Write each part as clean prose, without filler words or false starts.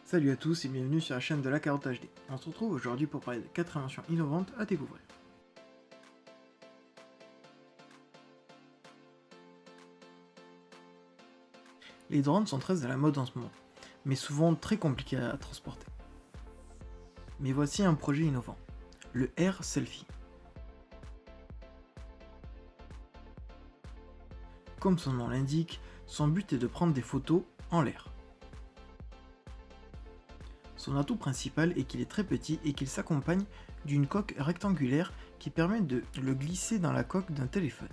Salut à tous et bienvenue sur la chaîne de la Carotte HD. On se retrouve aujourd'hui pour parler de 4 inventions innovantes à découvrir. Les drones sont très à la mode en ce moment, mais souvent très compliqués à transporter. Mais voici un projet innovant, le Air Selfie. Comme son nom l'indique, son but est de prendre des photos en l'air. Son atout principal est qu'il est très petit et qu'il s'accompagne d'une coque rectangulaire qui permet de le glisser dans la coque d'un téléphone.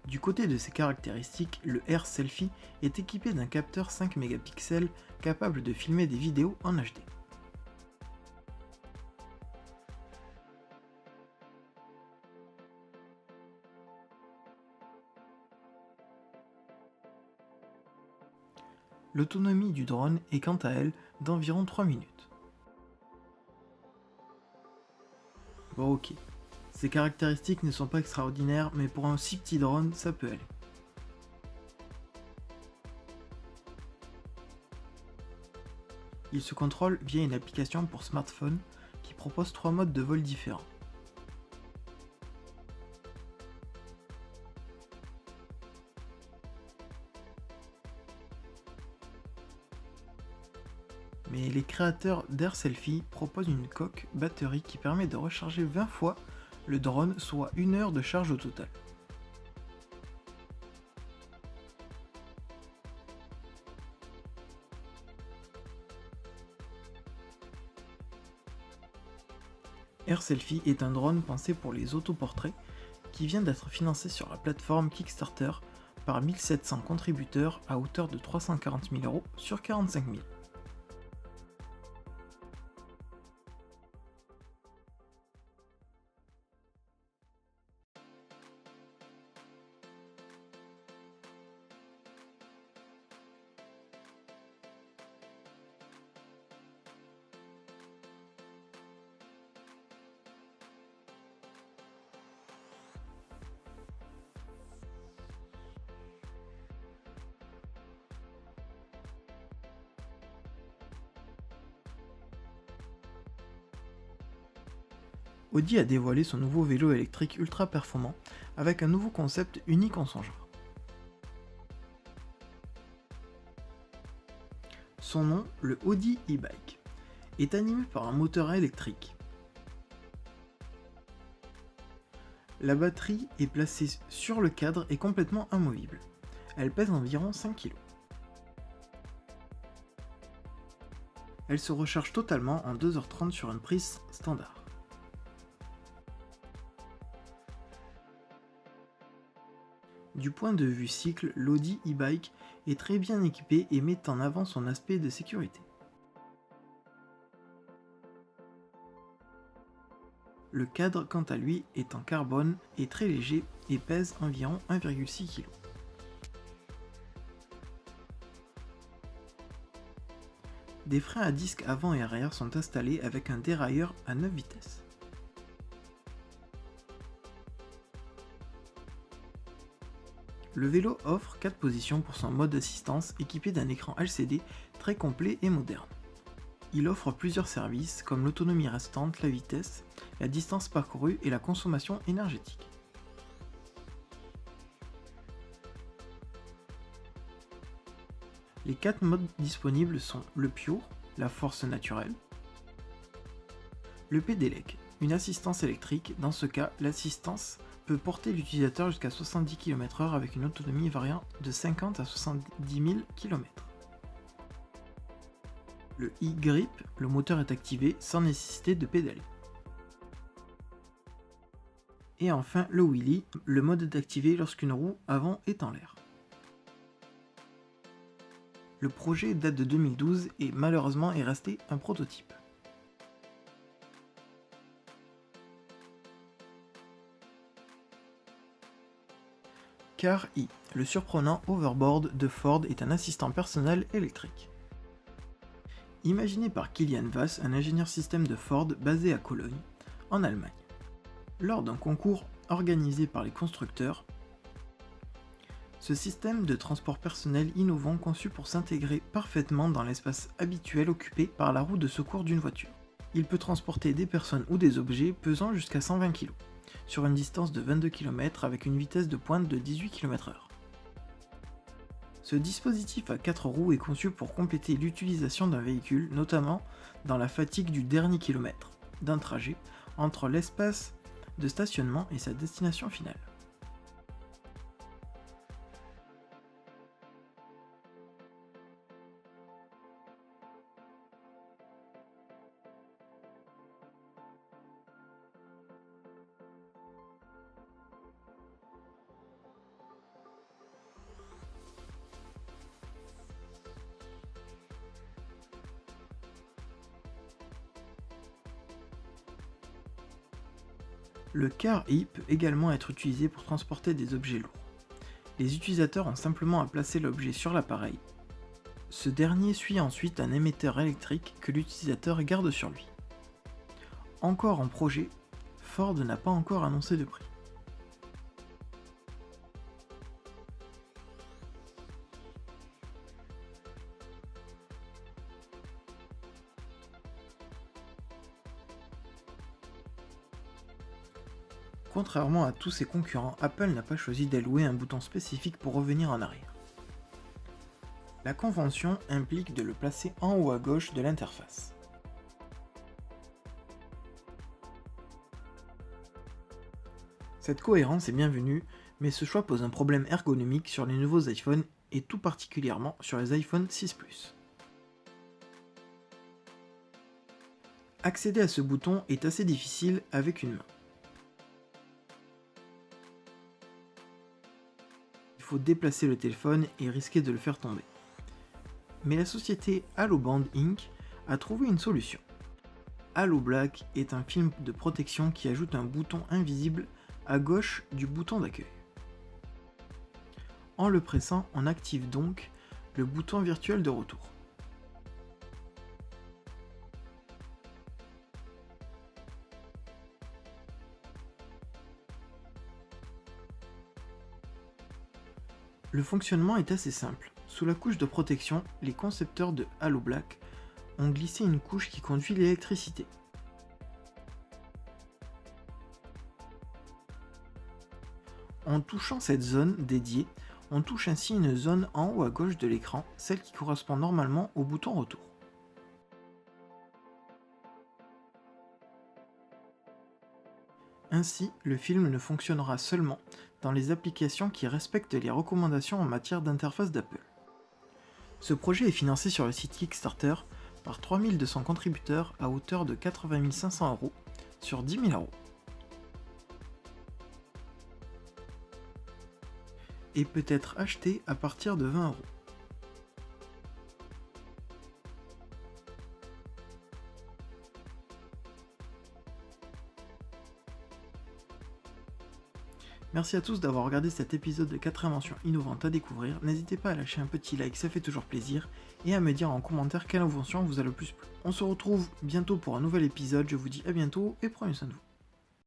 Du côté de ses caractéristiques, le Air Selfie est équipé d'un capteur 5 mégapixels capable de filmer des vidéos en HD. L'autonomie du drone est quant à elle d'environ 3 minutes. Bon ok, ces caractéristiques ne sont pas extraordinaires, mais pour un si petit drone, ça peut aller. Il se contrôle via une application pour smartphone qui propose 3 modes de vol différents. Mais les créateurs d'Air Selfie proposent une coque batterie qui permet de recharger 20 fois le drone, soit 1 heure de charge au total. Air Selfie est un drone pensé pour les autoportraits qui vient d'être financé sur la plateforme Kickstarter par 1700 contributeurs à hauteur de 340 000 € sur 45 000. Audi a dévoilé son nouveau vélo électrique ultra performant avec un nouveau concept unique en son genre. Son nom, le Audi e-bike, est animé par un moteur électrique. La batterie est placée sur le cadre et complètement amovible. Elle pèse environ 5 kg. Elle se recharge totalement en 2h30 sur une prise standard. Du point de vue cycle, l'Audi e-bike est très bien équipé et met en avant son aspect de sécurité. Le cadre, quant à lui, est en carbone, est très léger et pèse environ 1,6 kg. Des freins à disque avant et arrière sont installés avec un dérailleur à 9 vitesses. Le vélo offre 4 positions pour son mode d'assistance équipé d'un écran LCD très complet et moderne. Il offre plusieurs services comme l'autonomie restante, la vitesse, la distance parcourue et la consommation énergétique. Les 4 modes disponibles sont le Pure, la force naturelle, le Pedelec, une assistance électrique. Dans ce cas, l'assistance peut porter l'utilisateur jusqu'à 70 km/h avec une autonomie variant de 50 à 70 000 km. Le e-grip, le moteur est activé sans nécessité de pédaler. Et enfin le wheelie, le mode est activé lorsqu'une roue avant est en l'air. Le projet date de 2012 et malheureusement est resté un prototype. Car-i, le surprenant hoverboard de Ford est un assistant personnel électrique. Imaginé par Kilian Vass, un ingénieur système de Ford basé à Cologne, en Allemagne. Lors d'un concours organisé par les constructeurs, ce système de transport personnel innovant conçu pour s'intégrer parfaitement dans l'espace habituel occupé par la roue de secours d'une voiture. Il peut transporter des personnes ou des objets pesant jusqu'à 120 kg, sur une distance de 22 km avec une vitesse de pointe de 18 km/h. Ce dispositif à 4 roues est conçu pour compléter l'utilisation d'un véhicule, notamment dans la fatigue du dernier kilomètre d'un trajet entre l'espace de stationnement et sa destination finale. Le car I peut également être utilisé pour transporter des objets lourds. Les utilisateurs ont simplement à placer l'objet sur l'appareil. Ce dernier suit ensuite un émetteur électrique que l'utilisateur garde sur lui. Encore en projet, Ford n'a pas encore annoncé de prix. Contrairement à tous ses concurrents, Apple n'a pas choisi d'allouer un bouton spécifique pour revenir en arrière. La convention implique de le placer en haut à gauche de l'interface. Cette cohérence est bienvenue, mais ce choix pose un problème ergonomique sur les nouveaux iPhones et tout particulièrement sur les iPhone 6 Plus. Accéder à ce bouton est assez difficile avec une main. Il faut déplacer le téléphone et risquer de le faire tomber. Mais la société HaloBand Inc. a trouvé une solution. HaloBlack est un film de protection qui ajoute un bouton invisible à gauche du bouton d'accueil. En le pressant, on active donc le bouton virtuel de retour. Le fonctionnement est assez simple. Sous la couche de protection, les concepteurs de HaloBlack ont glissé une couche qui conduit l'électricité. En touchant cette zone dédiée, on touche ainsi une zone en haut à gauche de l'écran, celle qui correspond normalement au bouton retour. Ainsi, le film ne fonctionnera seulement dans les applications qui respectent les recommandations en matière d'interface d'Apple. Ce projet est financé sur le site Kickstarter par 3200 contributeurs à hauteur de 80 500 € sur 10 000 €. Et peut être acheté à partir de 20 €. Merci à tous d'avoir regardé cet épisode de 4 inventions innovantes à découvrir. N'hésitez pas à lâcher un petit like, ça fait toujours plaisir, et à me dire en commentaire quelle invention vous a le plus plu. On se retrouve bientôt pour un nouvel épisode, je vous dis à bientôt et prenez soin de vous.